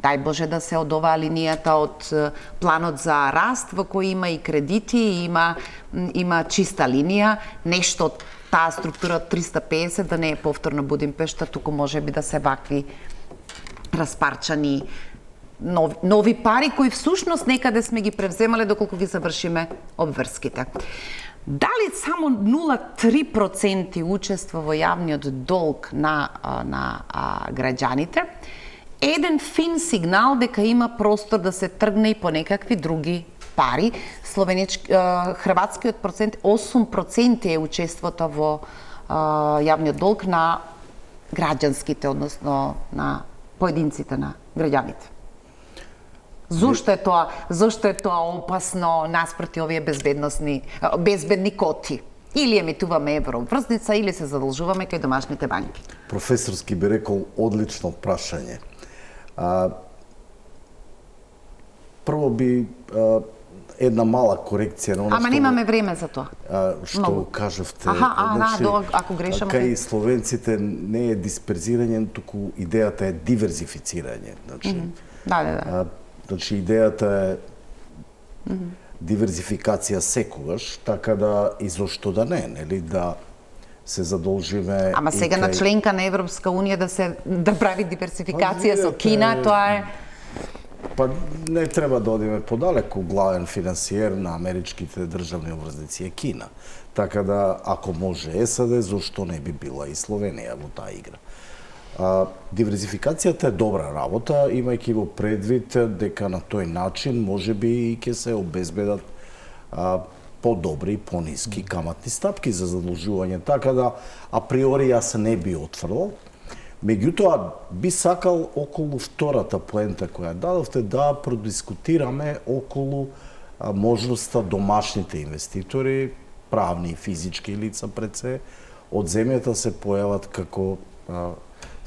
Дај Боже да се од оваа линијата од планот за раст, во кој има и кредити, има чиста линија, нешто од таа структура 350 да не е повторно Будимпешта, туку може би да се вакви распарчани нови пари кои всушност некаде сме ги превземале доколку ги завршиме обврските. Дали само 0,3% учество во јавниот долг на граѓаните еден фин сигнал дека има простор да се тргне и по некакви други пари. Хрватскиот процент 8% е учеството во јавниот долг на граѓанските, односно на поединците на граѓаните. Зошто е тоа опасно наспроти овие безбедни коти? Или емитуваме евроврзница, или се задолжуваме кај домашните банки? Професорски би рекол одлично прашање. Прво би една мала корекција на Ама немаме време за тоа. Што кажавте. Ако грешам. Кај словенците не е дисперзирање, туку идејата е диверзифицирање. Значи идејата е диверзификација секогаш, така да и зошто да не, нели, да се задолжиме. Ама сега на членка на Европска унија да прави диверсификација со Кина, тоа е. Па не треба да одиме подалеку, главен финансиер на америчките државни обврзници е Кина. Така да, ако може САД, зошто не би била и Словенија во таа игра? Диверзификацијата е добра работа, имајќи во предвид дека на тој начин може би и ќе се обезбедат по-добри, по-ниски каматни стапки за задолжување. Така да, априори јас не би отфрлал. Меѓутоа, би сакал околу втората поента која дадовте да продискутираме околу можноста домашните инвеститори, правни и физички лица пред се, од земјата се појават како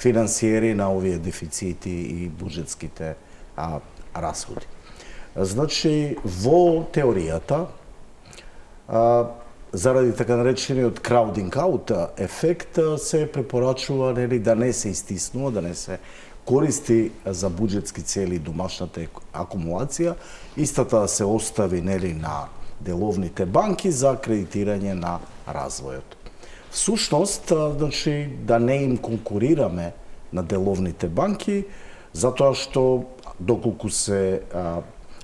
финансиери на овие дефицити и буџетските расходи. Значи, во теоријата, заради така наречениот краудинг аут ефект, се препорачува да не се истиснува, да не се користи за буџетски цели домашната акумулација, истата да се остави на деловните банки за кредитирање на развојот. Всушност, значи, да не им конкурираме на деловните банки, затоа што доколку се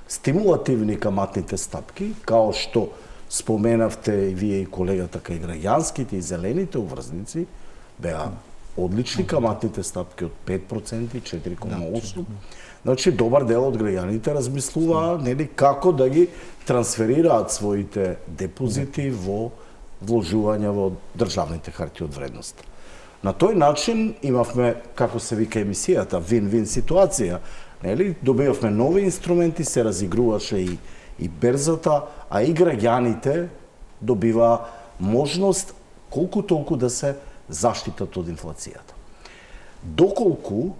стимулативни каматните стапки, као што споменавте и вие и колегата кај граѓанските и зелените обврзници, беа одлични каматните стапки од 5% и 4,8%. Значи, добар дел од граѓаните размислуваа како да ги трансферираат своите депозити во вложувања во државните харти од вредност. На тој начин имавме, како се вика емисијата, вин-вин ситуација. Добивавме нови инструменти, се разигруваше и берзата, а и граѓаните добива можност колку толку да се заштитат од инфлацијата. Доколку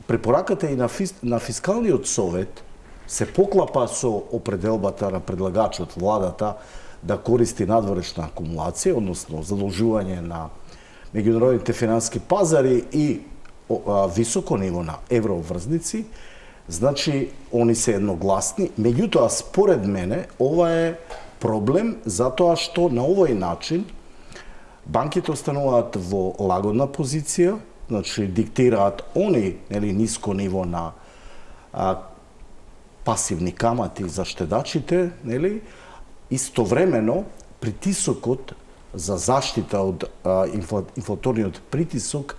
препораката и на Фискалниот совет се поклапа со определбата на предлагачот владата да користи надворешна акумулација, односно задолжување на меѓународните финансиски пазари и високо ниво на еврообврзници, значи они се едногласни. Меѓутоа, според мене, ова е проблем затоа што на овој начин банките остануваат во лагодна позиција, значи диктираат они ниско ниво на пасивни камати за штедачите, истовремено притисокот за заштита од инфлаторниот притисок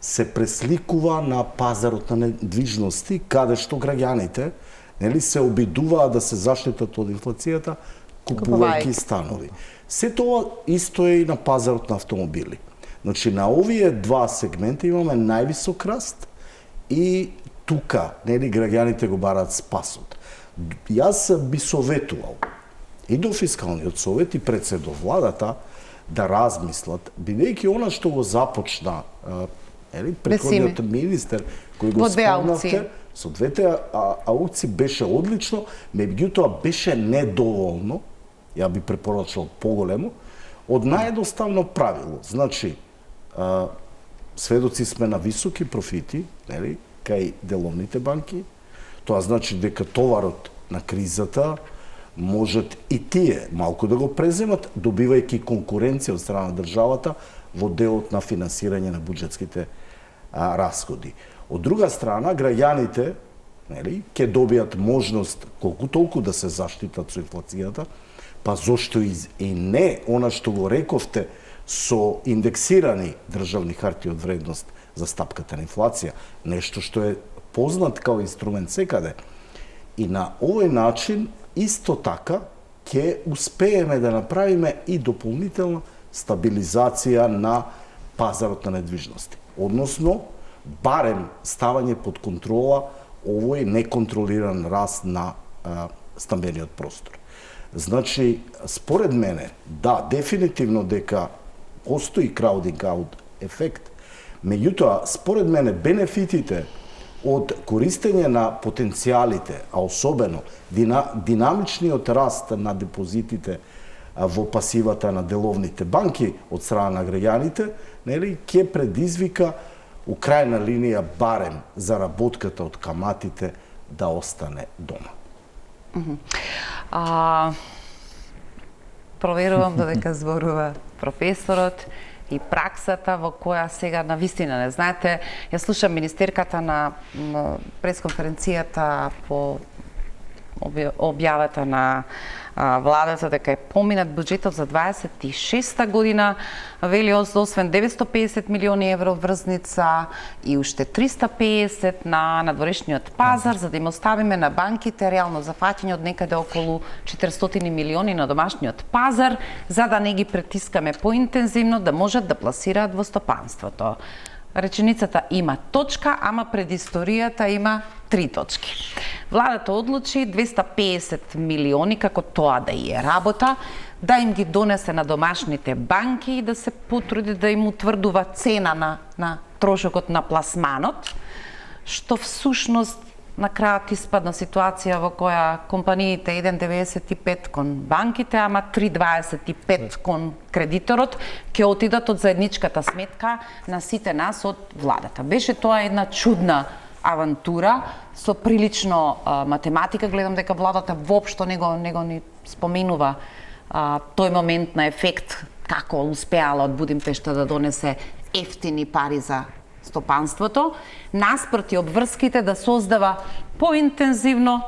се пресликува на пазарот на недвижности, каде што граѓаните се обидуваат да се заштитат од инфлацијата купувајќи станови. Се тоа исто е и на пазарот на автомобили. Значи, на овие два сегмента имаме највисок раст и тука, нели, граѓаните го бараат спасот. Јас би советувал и до Фискалниот совет и пред се до владата да размислат, бидејќи она што го започна претходниот министер кој го спомнавте, со двете аукции беше одлично, меѓутоа беше недоволно, ја би препорачал поголемо, од наједноставно правило. Значи, сведоци сме на високи профити, нели, кај деловните банки, тоа значи дека товарот на кризата можат и тие малку да го преземат, добивајќи конкуренција од страна на државата во делот на финансирање на буџетските расходи. Од друга страна, граѓаните, нели, ќе добијат можност колку толку да се заштитат со инфлацијата, па зошто и не она што го рековте со индексирани државни харти од вредност за стапката на инфлација, нешто што е познат као инструмент секаде. И на овој начин исто така ќе успееме да направиме и дополнителна стабилизација на пазарот на недвижности. Односно, барем ставање под контрола овој неконтролиран раст на стамбениот простор. Значи, според мене, да, дефинитивно дека постои краудинг аут ефект, меѓутоа, според мене, бенефитите од користење на потенцијалите, а особено динамичниот раст на депозитите во пасивата на деловните банки од страна на граѓаните, нели, ќе предизвика у крајна линија барем заработката од каматите да остане дома. Проверувам додека зборува професорот и праксата во која сега навистина не знаете. Ја слушам министерката на пресконференцијата по објавата на владата дека е поминат буџетот за 26-та година, вели освен 950 милиони евро врзница и уште 350 на надворешниот пазар, за да им оставиме на банките реално зафаќање од некаде околу 400 милиони на домашниот пазар, за да не ги притискаме поинтензивно да можат да пласираат во стопанството. Реченицата има точка, ама пред историјата има 3 точки. Владата одлучи 250 милиони, како тоа да и е работа, да им ги донесе на домашните банки и да се потруди да им утврдува цена на трошокот на пласманот, што всушност на крајот испадна ситуација во која компаниите 1,95 кон банките, ама 3,25 кон кредиторот, ќе отидат од заедничката сметка на сите нас од владата. Беше тоа една чудна авантура со прилично математика. Гледам дека владата воопшто не го ни споменува тој момент на ефект, како успеала од Будимпешта да донесе ефтини пари за стопанството, наспроти обврските да создава поинтензивно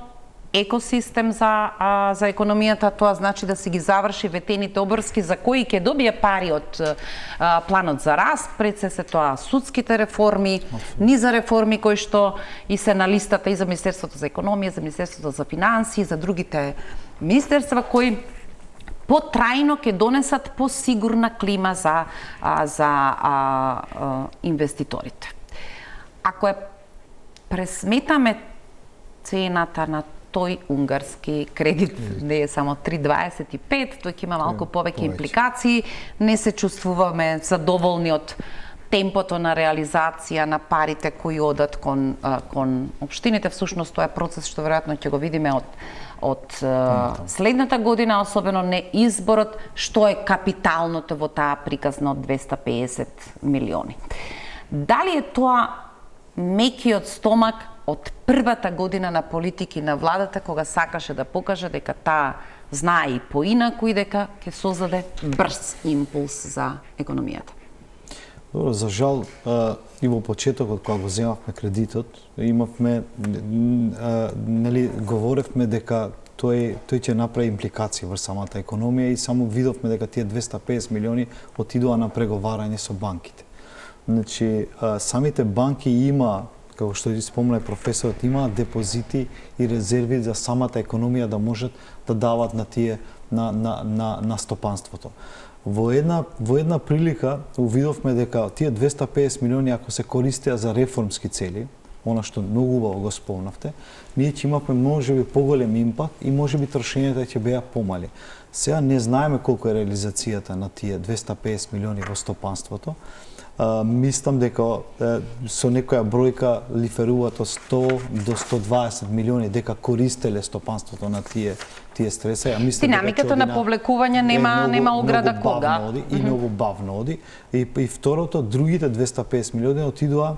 екосистем за економијата. Тоа значи да си ги заврши ветените обврски за кои ќе добие пари од планот за раст, пред се тоа судските реформи, низа реформи кои што и се на листата и за Министерството за економија, за Министерството за финансии, за другите министерства кои потрајно ќе донесат посигурна клима за инвеститорите. Ако ја пресметаме цената на тој унгарски кредит, не е само 3,25, тој ќе има малку повеќе импликации, не се чувствуваме задоволни од темпото на реализација на парите кои одат кон општините. Всушност тоа е процес што веројатно ќе го видиме од следната година, особено не изборот, што е капиталното во таа приказна од 250 милиони. Дали е тоа мекиот стомак од првата година на политики на владата, кога сакаше да покаже дека таа знае и поинаку и дека ќе создаде брз импулс за економијата? Добро, за жал, и во почетокот кога го земавме кредитот, имавме, нели, говоревме дека тој ќе направи импликации врз самата економија и само видовме дека тие 250 милиони отидоа на преговарање со банките. Значи, самите банки има, како што спомна професорот, има депозити и резерви за самата економија да можат да дават на тие на стопанството. Во една прилика увидовме дека тие 250 милиони ако се користеа за реформски цели, она што многу убаво го спомнавте, ние ќе имаме можеби поголем импакт и можеби трошењата ќе беа помали. Сега не знаеме колку е реализацијата на тие 250 милиони во стопанството. Мислам дека со некоја бројка лиферуваат од 100 до 120 милиони дека користеле стопанството на тие средства. Ја мислам динамиката на повлекување нема ограда кога. И многу бавно оди. И второто, другите 250 милиони отидоа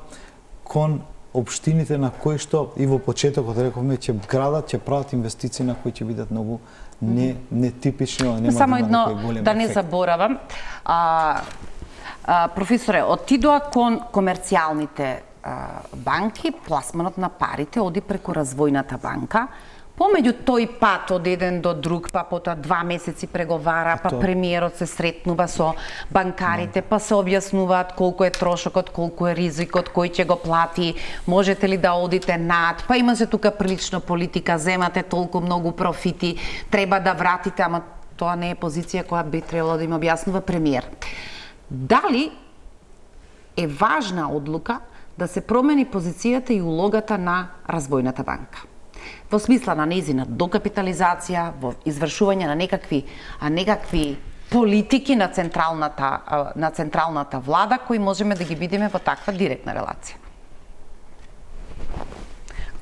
кон општините на кои што и во почетокот рековме ќе градат, ќе прават инвестиции на кои ќе бидат многу нетипични, нема само едно голем да не заборавам. Професоре, отидоа кон комерцијалните банки, пласманот на парите оди преку развојната банка. Помеѓу тој пат од еден до друг, па потоа 2 месеци преговара, па премиерот се сретнува со банкарите, па се објаснуваат колку е трошокот, колку е ризикот, кој ќе го плати, можете ли да одите над, па има се тука прилично политика, земате толку многу профити, треба да вратите, ама тоа не е позиција која би требало да им објаснува премиер. Дали е важна одлука да се промени позицијата и улогата на развојната банка? Во смисла на нејзина докапитализација, во извршување на некакви политики на централната влада кои можеме да ги видиме во таква директна релација.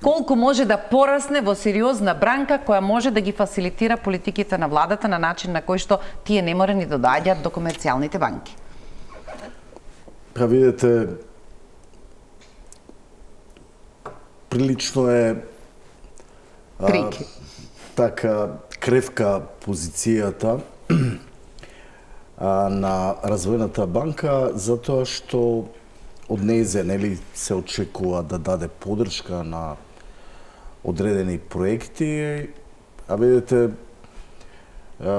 Колку може да порасне во сериозна бранка која може да ги фасилитира политиките на владата на начин на кој што тие не мора ни да доаѓаат до комерцијалните банки? Па видите, прилично е така кревка позицијата на развојната банка затоа што од нејзе се очекува да даде поддршка на одредени проекти, а видите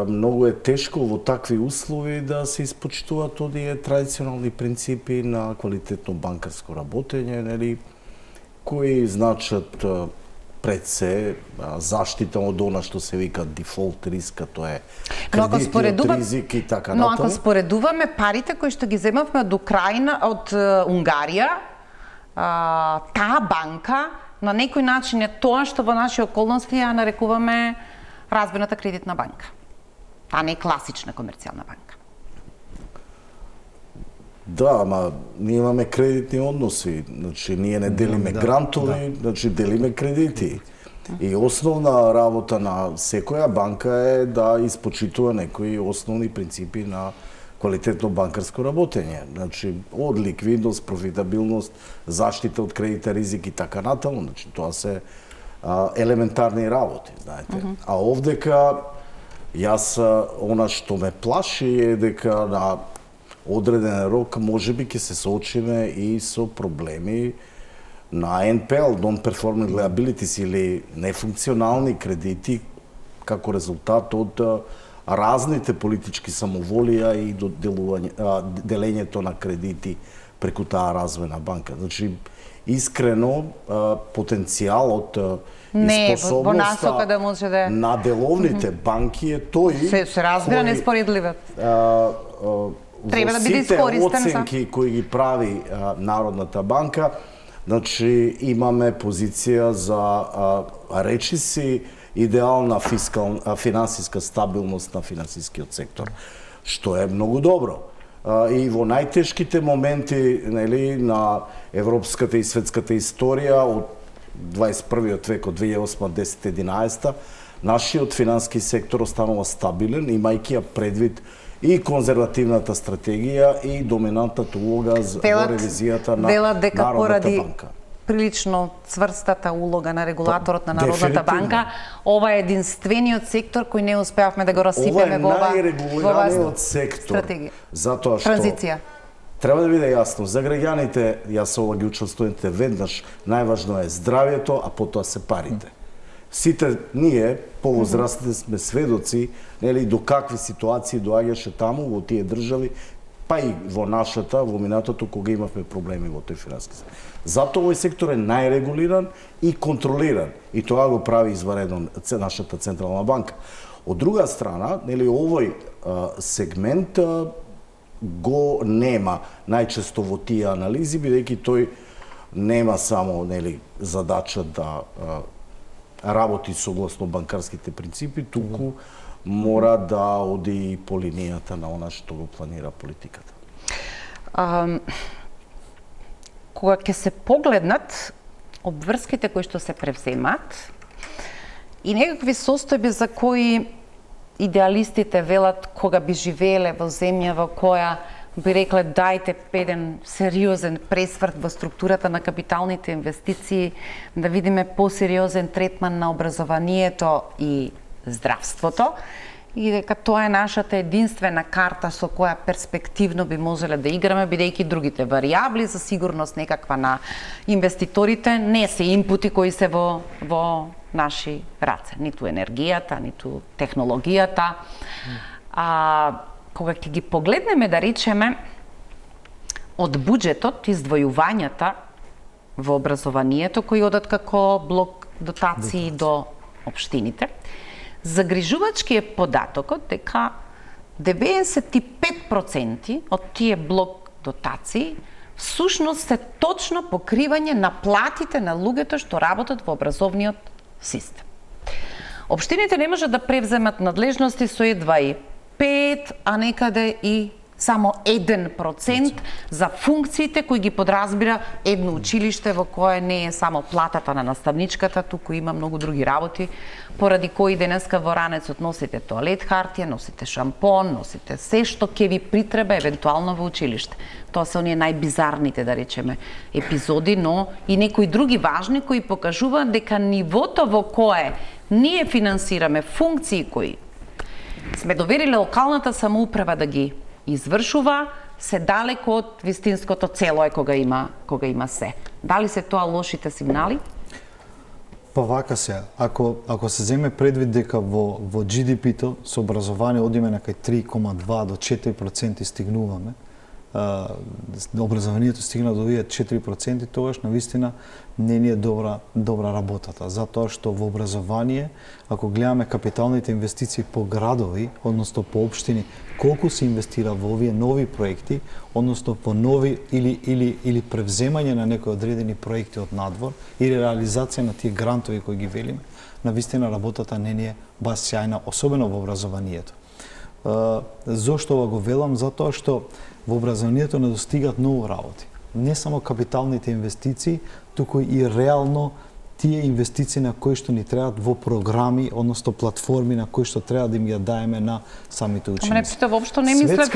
многу е тешко во такви услови да се испочитуваат оние традиционални принципи на квалитетно банкарско работење, кои значат пред се заштита од она што се вика дефолт риска, тоа е кредити од ризик и така натаму. Но ако споредуваме парите кои што ги земавме од Украина, од Унгарија, таа банка на некој начин е тоа што во наши околности ја нарекуваме развојната кредитна банка. Таа не е класична комерцијална банка. Да, ама ние имаме кредитни односи, значи ние не делиме грантови, значи делиме кредити. И основна работа на секоја банка е да испочитува некои основни принципи на квалитетно банкарско работење. Значи од ликвидност, профитабилност, заштита од кредитен ризик и така натаму, значи тоа се елементарни работи, знаете. А овдека јас она што ме плаши е дека на одреден рок можеби ќе се соочиме и со проблеми на NPL, Non-Performing Liabilities, или нефункционални кредити како резултат од разните политички самоволија и делењето на кредити преку таа развојна банка. Значи, искрено, потенцијалот и способноста на деловните банки е тој се разбира неспоредливо. Треба да биде искористен сите оценки кои ги прави Народната банка, значи имаме позиција за речиси идеална финансиска стабилност на финансискиот сектор, што е многу добро. И во најтешките моменти на европската и светската историја од 21. век, од 2008, 10, 11, нашиот финански сектор останува стабилен, имајќи ја предвид и конзервативната стратегија и доминантната улога во ревизијата на Народната банка. Прилично цврстата улога на регулаторот на Народната банка, ова е единствениот сектор кој не успеавме да го расипеме во оваа најрегулираниот сектор. Затоа што транзиција. Треба да биде јасно, за граѓаните, јас ова ги учам студентите веднаш, најважно е здравјето, а потоа се парите. Сите ние, повозрастните, сме сведоци, до какви ситуации доаѓаше таму во тие држави, па и во нашата, во минатото, кога имавме проблеми во тој финански сектор. Затоа овој сектор е најрегулиран и контролиран, и тоа го прави изваредно нашата Централна банка. Од друга страна, овој сегмент го нема најчесто во тие анализи, бидејќи тој нема само задача да работи согласно банкарските принципи, туку мора да оди и по линијата на она што го планира политиката. Кога ќе се погледнат обврските кои што се превземат и некакви состојби за кои идеалистите велат кога би живееле во земја во која би рекле дајте еден сериозен пресврт во структурата на капиталните инвестиции, да видиме посериозен третман на образованието и здравството, и дека тоа е нашата единствена карта со која перспективно би можеле да играме, бидејќи другите варијабли за сигурност некаква на инвеститорите не се инпути кои се во наши раце, ниту енергијата, ниту технологијата. Кога ќе ги погледнеме, да речеме, од буџетот, издвојувањата во образованието кои одат како блок дотации до општините, загрижувачки е податокот дека 95% од тие блок дотации всушност се точно покривање на платите на луѓето што работат во образовниот систем. Општините не можат да превземат надлежности со едва и 5, а некаде и само 1% за функциите кои ги подразбира едно училиште во кое не е само платата на наставничката, туку има многу други работи, поради кои денеска во ранецот носите тоалет хартија, носите шампон, носите се што ќе ви притреба евентуално во училиште. Тоа се оние најбизарните, да речеме, епизоди, но и некои други важни кои покажуваат дека нивото во кое ние финансираме функции кои сме довериле локалната самоуправа да ги извршува, се далеко од вистинското цело е кога има се. Дали се тоа лошите сигнали? Па вака се, ако се земе предвид дека во GDP-то со образование одиме на кај 3,2 до 4% стигнуваме, образованието стигна до овие 4%, тогаш навистина не ни е добра работата. Затоа што во образование, ако гледаме капиталните инвестиции по градови, односно по општини, колку се инвестира во овие нови проекти, односно по нови или превземање на некои одредени проекти од надвор или реализација на тие грантови кои ги велиме, навистина работата не ни е баш сјајна, особено во образованието. Зошто ова го велам? Затоа што во образованието недостигат многу работи. Не само капиталните инвестиции, туку и реално тие инвестиции на кои што ни требаат во програми, односно платформи на кои што треба да им ја даеме на самите ученици. Ама не пита воопшто не мислев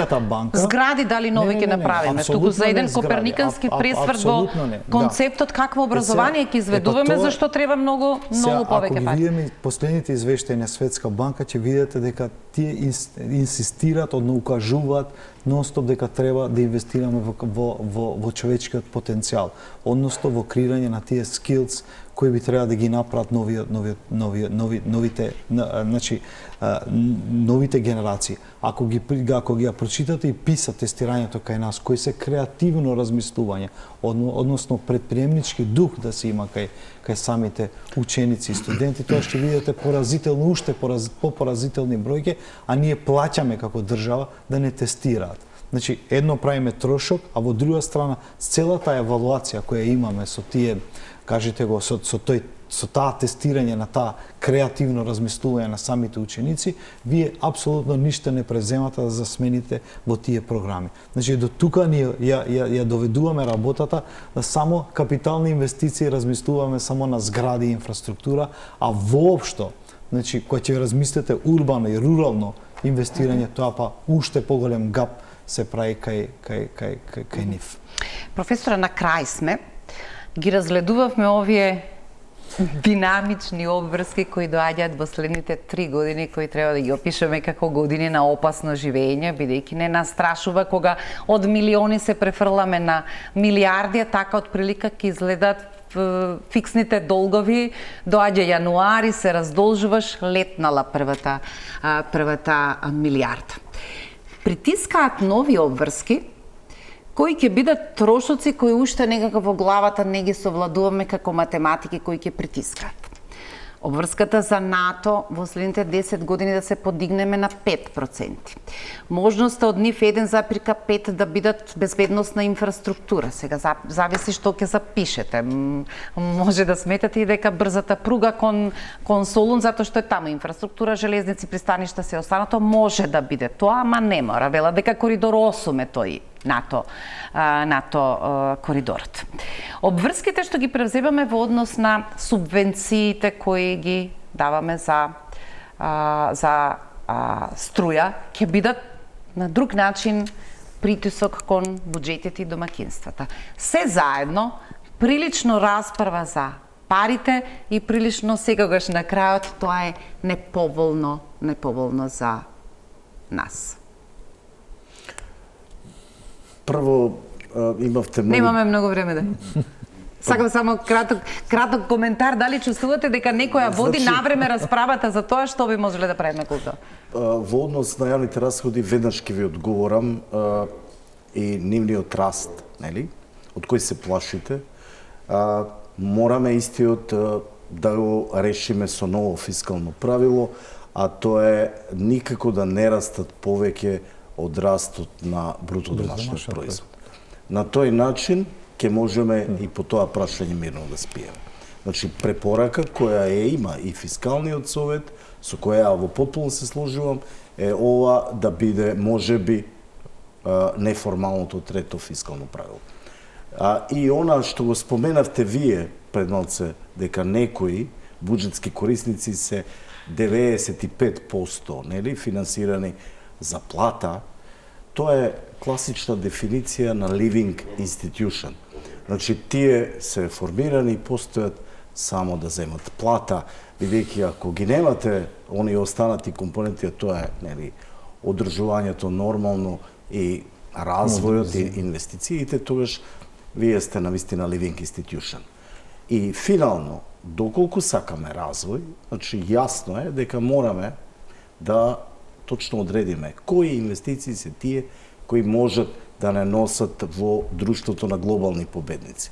згради дали нови ќе направиме, туку за еден коперникански пресврт во концептот какво образование ќе изведуваме, зашто треба многу повеќе пари. Ако видиме последните извештаи на Светска банка, ќе видите дека тие инсистираат, укажуваат нонстоп дека треба да инвестираме во човечкиот потенцијал, односно во креирање на тие skills кои би треба да ги направат новите генерации. Ако ги ја прочитате и писа тестирањето кај нас, кои се креативно размислување, односно предприемнички дух да се има кај самите ученици и студенти, тоа ќе видите поразително, уште попоразителни бројки, а ние плаќаме како држава да не тестираат. Значи, едно правиме трошок, а во друга страна, целата евалуација која имаме со тие, кажете го, со таа тестирање на таа креативно размислување на самите ученици, вие апсолутно ништо не преземате да засмените во тие програми. Значи, до тука ние ја доведуваме работата да само капитални инвестиции размислуваме само на згради и инфраструктура, а воопшто, значи, кога ќе размислите урбано и рурално инвестирање, тоа па уште поголем гап се прави кај нив. Професора, на крај сме. Ги разгледувавме овие динамични обврски кои доаѓаат во следните 3 години, кои треба да ги опишеме како години на опасно живење, бидејќи не настрашува кога од милиони се префрламе на милиарди, така од прилика ќе изгледат фиксните долгови, доаѓа јануари, се раздолжуваш, летнала првата милиарда. Притискаат нови обврски кои ќе бидат трошоци кои уште некако во главата не ги совладуваме како математики кои ќе притискаат. Обврската за НАТО во следните 10 години да се подигнеме на 5%. Можноста од нив 1,5 да бидат безбедносна инфраструктура. Сега зависи што ќе запишете. Може да сметате и дека брзата пруга кон Солун, затоа што е таму инфраструктура, железници, пристаништа, се останато може да биде тоа, ама не мора. Вела дека коридор 8 е тој НАТО коридорот. Обврските што ги превземаме во однос на субвенциите кои ги даваме за струја, ќе бидат на друг начин притисок кон буџетите и домаќинствата. Се заедно, прилично расправа за парите и прилично секогаш на крајот тоа е неповолно за нас. Прво, имавте многу... Немаме многу време да. Сакам само краток коментар, дали чувствувате дека некоја води навреме расправата за тоа што би можеле да правиме култура? Во однос на јавните расходи веднаш ќе ви одговорам и нивниот раст, нели? Од кој се плашите? Мораме истиот да го решиме со ново фискално правило, а тоа е никако да не растат повеќе од растот на бруто домашниот производ. На тој начин ќе можеме и по тоа прашање мирно да спиеме. Значи, препорака која има и фискалниот совет, со која во потполно се сложувам, е ова да биде можеби неформалното трето фискално правило. И она што го споменавте вие пред малце, дека некои буџетски корисници се 95%, нели, финансирани за плата, тоа е класична дефиниција на living institution. Значи, тие се формирани и постојат само да земат плата, бидејќи ако ги немате они останати компоненти, тоа е, нели, одржувањето нормално и развојот и инвестициите, тогаш вие сте навистина living institution. И финално, доколку сакаме развој, значи јасно е дека мораме да точно одредиме кои инвестиции се тие кои можат да не носат во друштвото на глобални победници.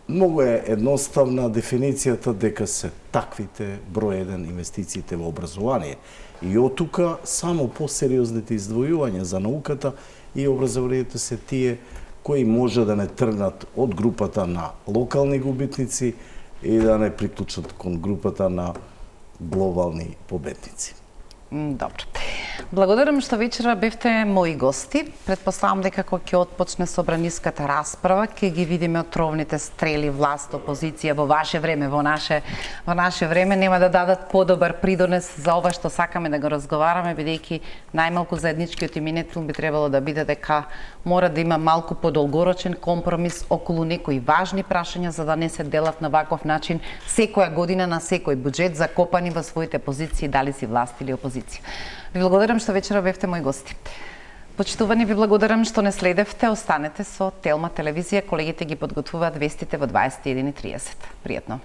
Многу е едноставна дефиницијата дека се таквите број 1 инвестициите во образование. И од тука само посериозните издвојувања за науката и образованието се тие кои може да не тргнат од групата на локални губитници и да не приклучат кон групата на глобални победници. Добро. Благодарам што вечера бевте мои гости. Предпоставам дека кога ќе отпочне собраниската расправа, ќе ги видиме отровните стрели власт, опозиција во ваше време, во наше време нема да дадат подобар придонес за ова што сакаме да го разговараме, бидејќи најмалку заедничкиот именител би требало да биде дека мора да има малку подолгорочен компромис околу некои важни прашања за да не се делат на ваков начин секоја година на секој буџет закопани во своите позиции, дали си власт или опозиција. Ви благодарам што вечера бевте мои гости. Почитувани, ви благодарам што не следевте. Останете со Телма телевизија. Колегите ги подготвуваат вестите во 21:30. Пријатно.